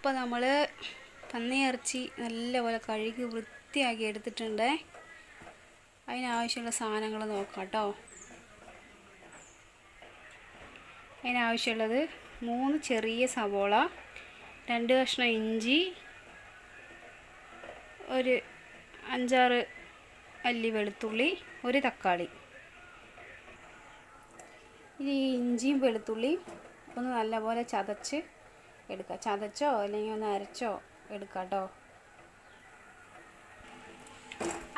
അപ്പോൾ നമ്മൾ പന്നിയിറച്ചി നല്ലപോലെ കഴുകി വൃത്തിയാക്കി എടുത്തിട്ടുണ്ട്. അതിനാവശ്യമുള്ള സാധനങ്ങൾ നോക്കാം കേട്ടോ. അതിനാവശ്യമുള്ളത് 3 ചെറിയ സവോള, 2 കഷ്ണം ഇഞ്ചി, ഒരു 5-6 അല്ലി വെളുത്തുള്ളി, ഒരു തക്കാളി. ഇനി ഇഞ്ചിയും വെളുത്തുള്ളിയും ഒന്ന് നല്ലപോലെ ചതച്ച് എടുക്കുക. ചതച്ചോ അല്ലെങ്കിൽ ഒന്ന് അരച്ചോ എടുക്കാം കേട്ടോ.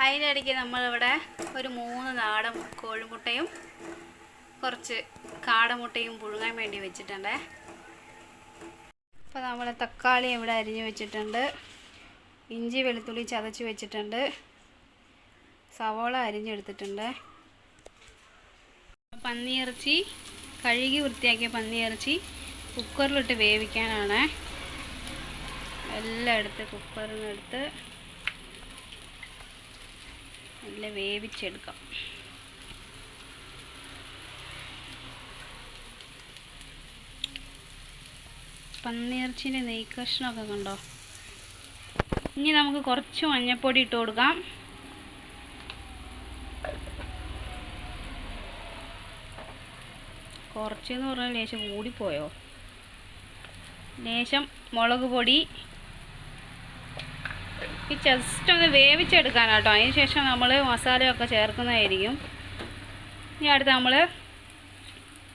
അതിനിടയ്ക്ക് നമ്മളിവിടെ ഒരു 3 നാടൻ കോഴിമുട്ടയും കുറച്ച് കാടമുട്ടയും പുഴുങ്ങാൻ വേണ്ടി വെച്ചിട്ടുണ്ട്. അപ്പോൾ നമ്മൾ തക്കാളി ഇവിടെ അരിഞ്ഞ് വെച്ചിട്ടുണ്ട്, ഇഞ്ചി വെളുത്തുള്ളി ചതച്ച് വെച്ചിട്ടുണ്ട്, സവോള അരിഞ്ഞെടുത്തിട്ടുണ്ട്. പന്നിയിറച്ചി കഴുകി വൃത്തിയാക്കിയ പന്നിയിറച്ചി കുക്കറിലിട്ട് വേവിക്കാനാണ്. എല്ലാം എടുത്ത് കുക്കറിൽ നിന്ന് എടുത്ത് നല്ല വേവിച്ചെടുക്കാം. പന്നിയിറച്ചിൻ്റെ നെയ്ക്കഷ്ണമൊക്കെ കണ്ടോ. ഇനി നമുക്ക് കുറച്ച് മഞ്ഞൾപ്പൊടി ഇട്ട് കൊടുക്കാം. കുറച്ചെന്ന് പറഞ്ഞാൽ ലേശം കൂടിപ്പോയോ. ലേശം മുളക് പൊടി. ഈ ജസ്റ്റ് ഒന്ന് വേവിച്ചെടുക്കാനാട്ടോ. അതിന് ശേഷം നമ്മൾ മസാലയൊക്കെ ചേർക്കുന്നതായിരിക്കും. ഇനി അടുത്ത് നമ്മൾ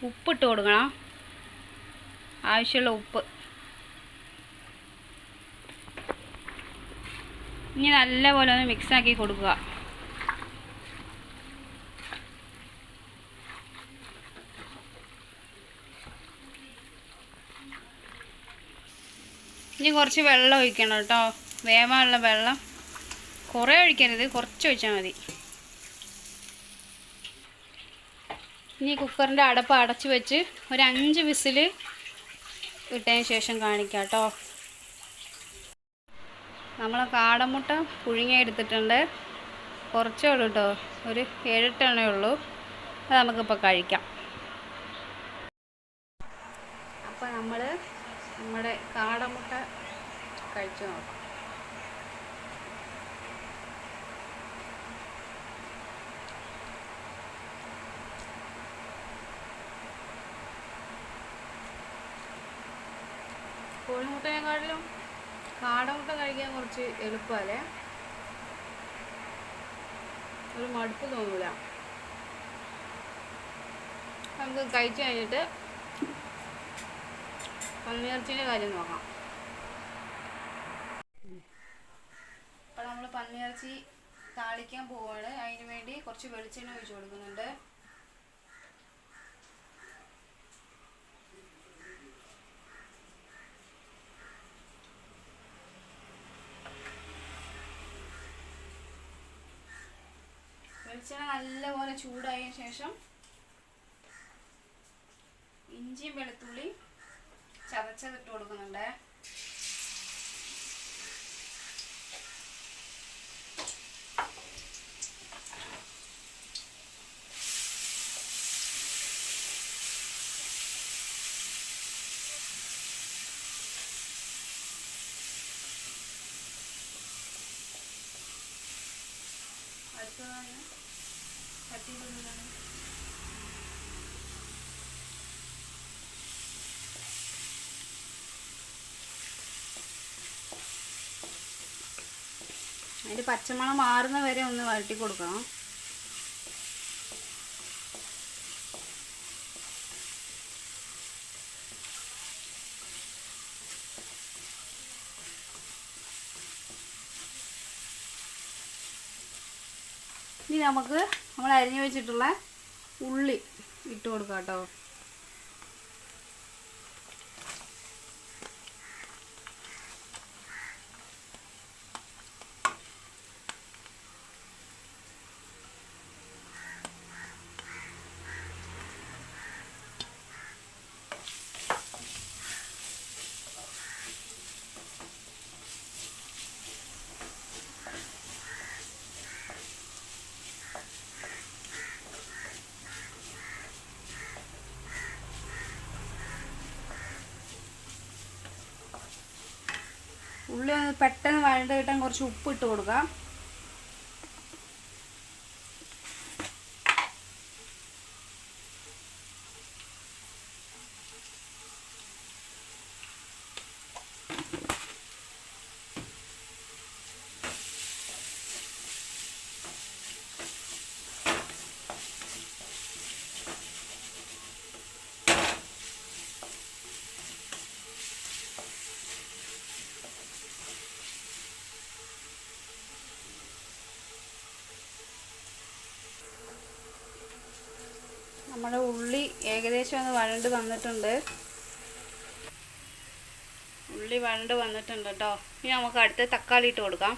ഉപ്പിട്ട് കൊടുക്കണം, ആവശ്യമുള്ള ഉപ്പ്. ഇനി നല്ലപോലെ ഒന്ന് മിക്സാക്കി കൊടുക്കുക. ഇനി കുറച്ച് വെള്ളം ഒഴിക്കണം കേട്ടോ. വേവാനുള്ള വെള്ളം കുറേ ഒഴിക്കരുത്, കുറച്ച് ഒഴിച്ചാൽ മതി. ഇനി കുക്കറിൻ്റെ അടപ്പ് അടച്ച് വെച്ച് ഒരു 5 വിസിൽ ഇട്ടതിന് ശേഷം കാണിക്കാം കേട്ടോ. നമ്മൾ കാടമുട്ട പുഴുങ്ങിയെടുത്തിട്ടുണ്ട്. കുറച്ചേ ഉള്ളൂ കേട്ടോ, ഒരു 7-8 എണ്ണേ ഉള്ളൂ. അത് നമുക്കിപ്പോൾ കഴിക്കാം. അപ്പോൾ നമ്മുടെ കാടമുട്ട കഴിച്ചു നോക്കാം. കോഴിമുട്ടയെക്കാട്ടിലും കാടമുട്ട കഴിക്കാൻ കുറച്ച് എളുപ്പമല്ലേ, ഒരു മടുപ്പ് തോന്നില്ല. നമുക്ക് കഴിച്ചു കഴിഞ്ഞിട്ട് പന്നിയിറച്ചിൻ്റെ കാര്യം നോക്കാം. അപ്പോൾ നമ്മൾ പന്നിയിറച്ചി താളിക്കാൻ പോവാണ്. അതിന് വേണ്ടി കുറച്ച് വെളിച്ചെണ്ണ ഒഴിച്ച് കൊടുക്കുന്നുണ്ട്. വെളിച്ചെണ്ണ നല്ലപോലെ ചൂടായതിനു ശേഷം ഇഞ്ചിയും വെളുത്തുള്ളി ചതച്ചതിട്ട് കൊടുക്കുന്നുണ്ട്. അടുത്തതാണ് ചട്ടി കൊടുക്കുന്നത്. അതിൻ്റെ പച്ചമണം മാറുന്ന വരെ ഒന്ന് വഴറ്റി കൊടുക്കണം. ഇനി നമുക്ക് നമ്മൾ അരിഞ്ഞു വെച്ചിട്ടുള്ള ഉള്ളി ഇട്ട് കൊടുക്കാം കേട്ടോ. ഉള്ളി ഒന്ന് പെട്ടെന്ന് വഴണ്ട് കിട്ടാൻ കുറച്ച് ഉപ്പ് ഇട്ട് കൊടുക്കാം. നമ്മുടെ ഉള്ളി ഏകദേശം ഒന്ന് വഴണ്ട് വന്നിട്ടുണ്ട്. ഉള്ളി വഴണ്ട് വന്നിട്ടുണ്ട് കേട്ടോ. ഇനി നമുക്ക് അടുത്ത് തക്കാളി ഇട്ട് കൊടുക്കാം.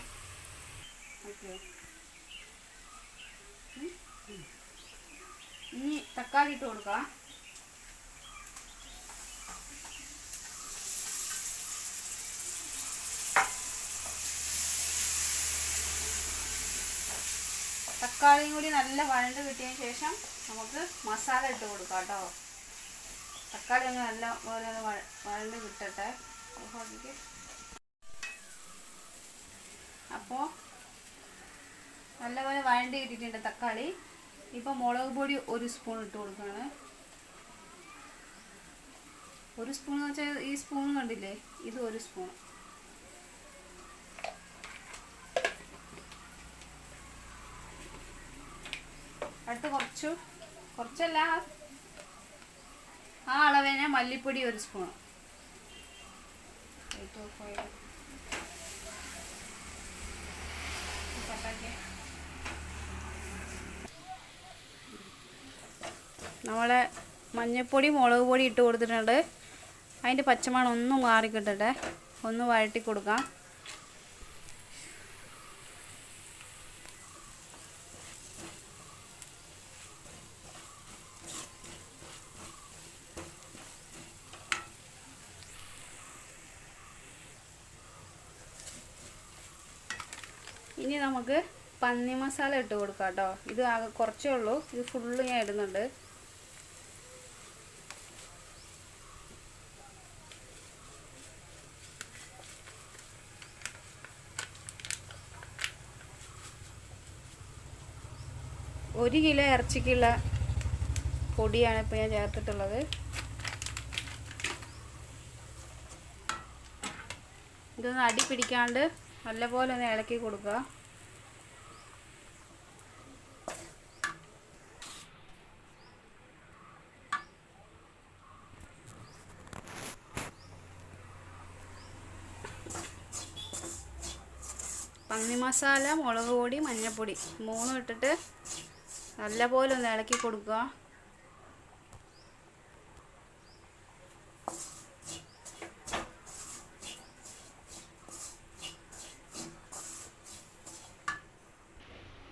ഇനി തക്കാളി ഇട്ട് കൊടുക്കാം. തക്കാളിയും കൂടി നല്ല വഴണ്ട് കിട്ടിയതിന് ശേഷം നമുക്ക് മസാല ഇട്ട് കൊടുക്കാം കേട്ടോ. തക്കാളി ഒന്ന് നല്ല പോലെ ഒന്ന് വഴണ്ട് കിട്ടട്ടെ. അപ്പോൾ നല്ലപോലെ വഴണ്ട് കിട്ടിയിട്ടുണ്ട് തക്കാളി. ഇപ്പോൾ മുളക് പൊടി 1 സ്പൂൺ ഇട്ട് കൊടുക്കുകയാണ്. 1 സ്പൂൺ എന്ന് വെച്ചാൽ ഈ സ്പൂൺ കണ്ടില്ലേ, ഇത് 1 സ്പൂൺ. അടുത്ത് കുറച്ചല്ല, ആ അളവിന് മല്ലിപ്പൊടി 1 സ്പൂൺ. നമ്മളെ മഞ്ഞൾപ്പൊടി മുളക് പൊടി ഇട്ട് കൊടുത്തിട്ടുണ്ട്. അതിൻ്റെ പച്ചമണം ഒന്ന് മാറിക്കിട്ടട്ടെ, ഒന്ന് വഴറ്റി കൊടുക്കാം. ഇനി നമുക്ക് പന്നി മസാല ഇട്ട് കൊടുക്കാം കേട്ടോ. ഇത് ആകെ കുറച്ചേ ഉള്ളൂ, ഇത് ഫുള്ള് ഞാൻ ഇടുന്നുണ്ട്. ഒരു കിലോ ഇറച്ചിക്കുള്ള പൊടിയാണ് ഇപ്പോൾ ഞാൻ ചേർത്തിട്ടുള്ളത്. ഇതൊന്ന് അടി പിടിക്കാണ്ട് നല്ലപോലെ ഒന്ന് ഇളക്കി കൊടുക്കുക. പന്നി മസാല, മുളക് പൊടി, മഞ്ഞൾപ്പൊടി 3 ഇട്ടിട്ട് നല്ലപോലെ ഒന്ന് ഇളക്കി കൊടുക്കുക.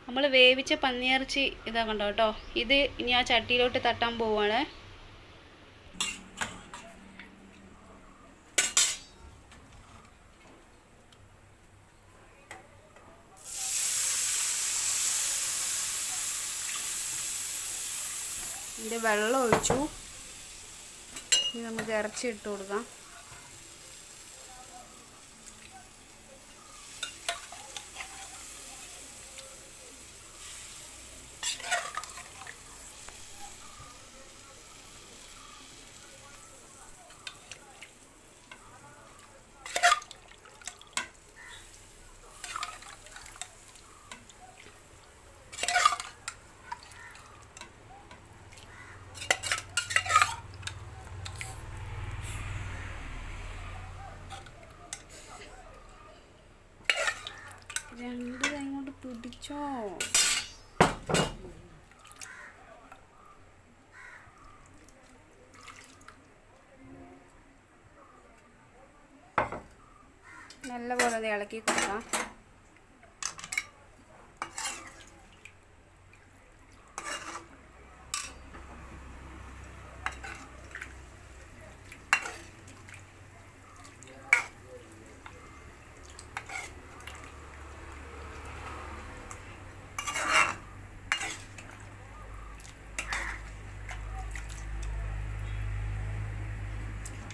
നമ്മൾ വേവിച്ച പന്നിയിറച്ചി ഇതാ കണ്ടോ കേട്ടോ. ഇത് ഇനി ആ ചട്ടിയിലോട്ട് തട്ടാൻ പോവാണ്. ഇതിൻ്റെ വെള്ളം ഒഴിച്ചു. ഇനി നമുക്ക് ഇറച്ചി ഇട്ട് കൊടുക്കാം. രണ്ട് കൈ കൊണ്ട് പിടിച്ചോ. നല്ലപോലെ ഒന്ന് ഇളക്കി കൊടുക്കാം.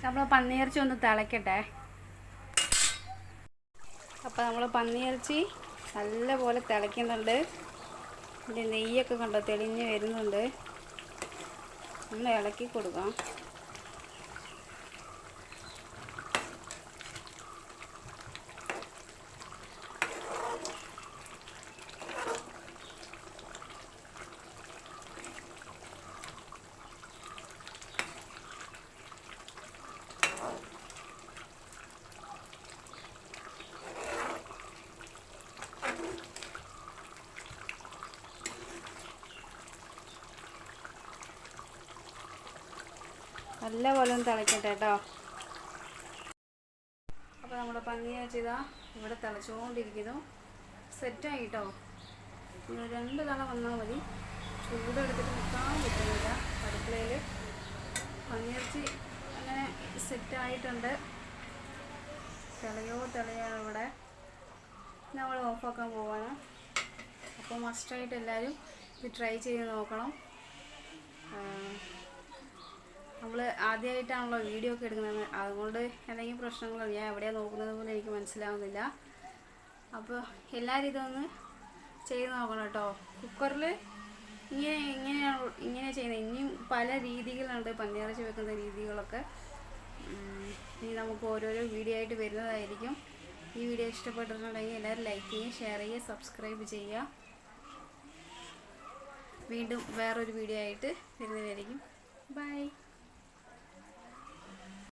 നമ്മൾ പന്നിയിറച്ചി ഒന്ന് തിളക്കട്ടെ. അപ്പോൾ നമ്മൾ പന്നിയിറച്ചി നല്ലപോലെ തിളയ്ക്കുന്നുണ്ട്. ഇതിൻ്റെ നെയ്യൊക്കെ കണ്ടോ തെളിഞ്ഞ് വരുന്നുണ്ട്. നമ്മൾ ഇളക്കി കൊടുക്കാം. നല്ലപോലെ ഒന്ന് തിളയ്ക്കട്ടെ കേട്ടോ. അപ്പോൾ നമ്മുടെ പന്നിയിറച്ചി ഇതാ ഇവിടെ തിളച്ചുകൊണ്ടിരിക്കുന്നു. സെറ്റായി കേട്ടോ. 2 തള വന്നാൽ മതി. ചൂടെടുത്തിട്ട് നിൽക്കാൻ പറ്റുന്നില്ല അടുക്കളയിൽ. പന്നിയിറച്ചി അങ്ങനെ സെറ്റായിട്ടുണ്ട്. തിളയാണ് ഇവിടെ. നമ്മൾ ഓഫാക്കാൻ പോവാണ്. അപ്പോൾ മസ്റ്റായിട്ട് എല്ലാവരും ഇത് ട്രൈ ചെയ്ത് നോക്കണം. നമ്മൾ ആദ്യമായിട്ടാണല്ലോ വീഡിയോ ഒക്കെ എടുക്കുന്നത്. അതുകൊണ്ട് എന്തെങ്കിലും പ്രശ്നങ്ങളോ ഞാൻ എവിടെയാണ് നോക്കുന്നത് പോലും എനിക്ക് മനസ്സിലാവുന്നില്ല. അപ്പോൾ എല്ലാവരും ഇതൊന്ന് ചെയ്ത് നോക്കണം കേട്ടോ. കുക്കറിൽ ഇങ്ങനെ ചെയ്യുന്നത്. ഇനിയും പല രീതികളുണ്ട് പന്നിയിറച്ചി വെക്കുന്ന രീതികളൊക്കെ. ഇനി നമുക്ക് ഓരോരോ വീഡിയോ ആയിട്ട് വരുന്നതായിരിക്കും. ഈ വീഡിയോ ഇഷ്ടപ്പെട്ടിട്ടുണ്ടെങ്കിൽ എല്ലാവരും ലൈക്ക് ചെയ്യുക, ഷെയർ ചെയ്യുക, സബ്സ്ക്രൈബ് ചെയ്യുക. വീണ്ടും വേറൊരു വീഡിയോ ആയിട്ട് വരുന്നതായിരിക്കും. ബൈ.